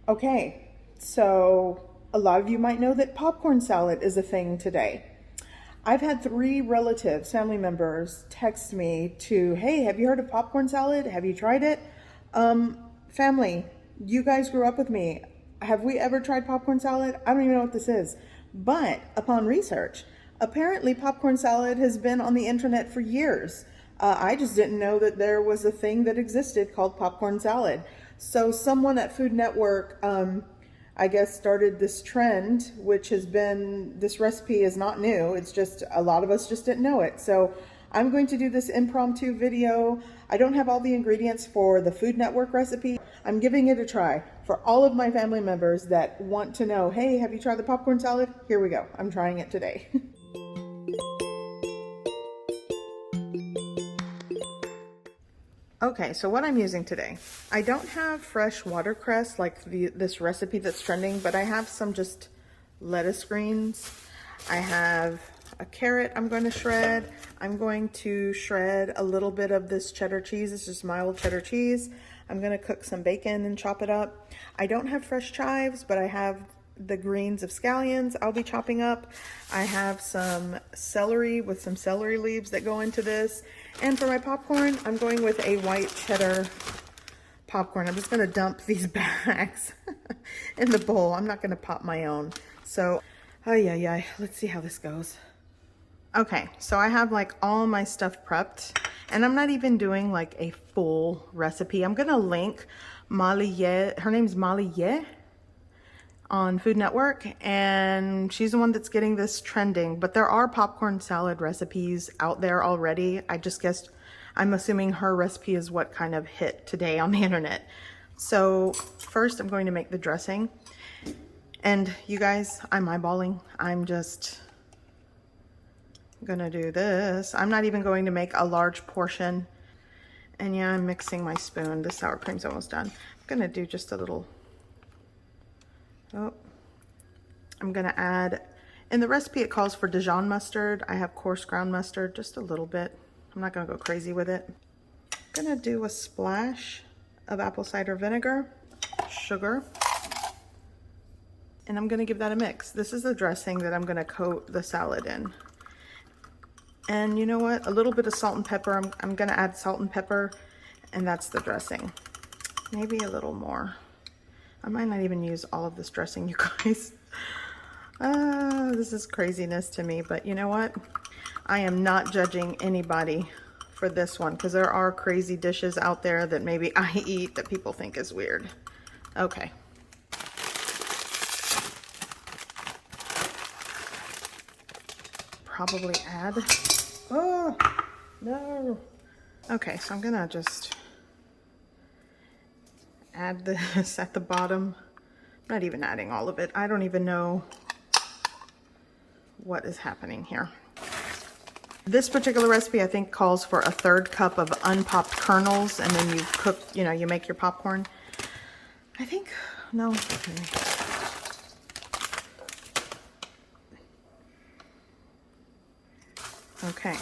Okay, so a lot of you might know that popcorn salad is a thing today. I've had 3 relatives, family members, text me to, hey, have you heard of popcorn salad? Have you tried it? Family, you guys grew up with me. Have we ever tried popcorn salad? I don't even know what this is. But upon research, apparently popcorn salad has been on the internet for years. I just didn't know that there was a thing that existed called popcorn salad. So someone at Food Network, I guess, started this trend, which has been, this recipe is not new. It's just a lot of us just didn't know it. So I'm going to do this impromptu video. I don't have all the ingredients for the Food Network recipe. I'm giving it a try for all of my family members that want to know, hey, have you tried the popcorn salad? Here we go. I'm trying it today. Okay, so what I'm using today, I don't have fresh watercress like this recipe that's trending, but I have some just lettuce greens. I have a carrot I'm going to shred. I'm going to shred a little bit of this cheddar cheese. This is mild cheddar cheese. I'm going to cook some bacon and chop it up. I don't have fresh chives, but I have the greens of scallions I'll be chopping up. I have some celery with some celery leaves that go into this. And for my popcorn, I'm going with a white cheddar popcorn. I'm just going to dump these bags in the bowl. I'm not going to pop my own. So, let's see how this goes. Okay, so I have like all my stuff prepped, and I'm not even doing like a full recipe. I'm going to link YEH'S, her name's YEH'S, on Food Network, and she's the one that's getting this trending. But there are popcorn salad recipes out there already. I just guessed, I'm assuming her recipe is what kind of hit today on the internet. So first I'm going to make the dressing. And you guys, I'm eyeballing. I'm just gonna do this. I'm not even going to make a large portion. And yeah, I'm mixing my spoon. The sour cream's almost done. I'm gonna do just a little. Oh, I'm gonna add, in the recipe it calls for Dijon mustard. I have coarse ground mustard, just a little bit. I'm not gonna go crazy with it. I'm gonna do a splash of apple cider vinegar, sugar, and I'm gonna give that a mix. This is the dressing that I'm gonna coat the salad in. And you know what? A little bit of salt and pepper. I'm gonna add salt and pepper, and that's the dressing. Maybe a little more. I might not even use all of this dressing, you guys. This is craziness to me, but you know what? I am not judging anybody for this one, because there are crazy dishes out there that maybe I eat that people think is weird. Okay. Probably add, oh, no. Okay, so I'm gonna just add this at the bottom. I'm not even adding all of it. I don't even know what is happening here. This particular recipe I think calls for 1/3 cup of unpopped kernels, and then you cook, you know, you make your popcorn. I think, no. Okay. Okay,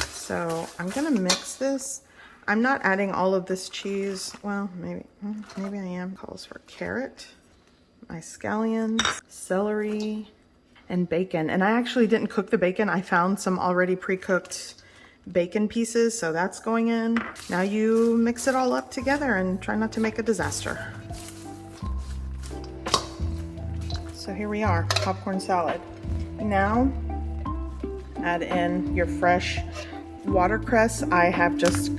so I'm gonna mix this. I'm not adding all of this cheese. Well, maybe I am. Calls for carrot, my scallions, celery, and bacon. And I actually didn't cook the bacon. I found some already pre-cooked bacon pieces, so that's going in. Now you mix it all up together and try not to make a disaster. So here we are, popcorn salad. Now add in your fresh watercress. I have just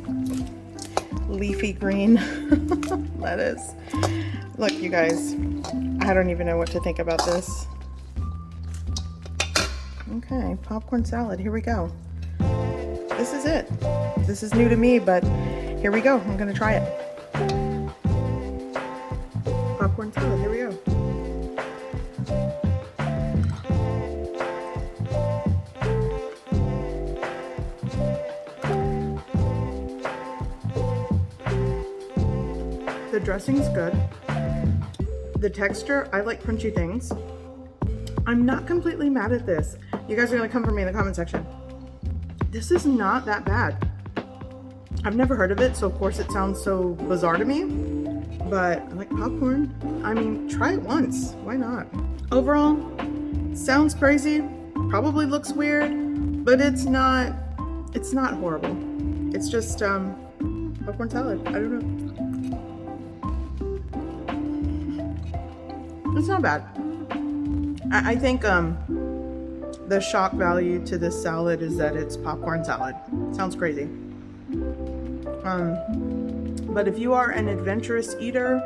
leafy green lettuce. Look, you guys, I don't even know what to think about this. Okay, popcorn salad, here we go. This is it. This is new to me, but here we go. I'm gonna try it. Popcorn salad, here we go. The dressing's good. The texture, I like crunchy things. I'm not completely mad at this. You guys are gonna come for me in the comment section. This is not that bad. I've never heard of it, so of course it sounds so bizarre to me, but I like popcorn. I mean, try it once. Why not? Overall, sounds crazy, probably looks weird, but it's not horrible. It's just popcorn salad. I don't know. It's not bad. I think the shock value to this salad is that it's popcorn salad. Sounds crazy. But if you are an adventurous eater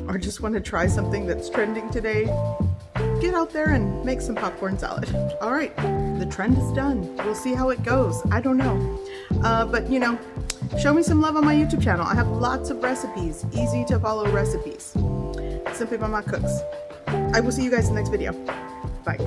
or just want to try something that's trending today, get out there and make some popcorn salad. All right, the trend is done. We'll see how it goes. I don't know. But you know, show me some love on my YouTube channel. I have lots of recipes, easy to follow recipes. Simply Mama Cooks. I will see you guys in the next video. Bye.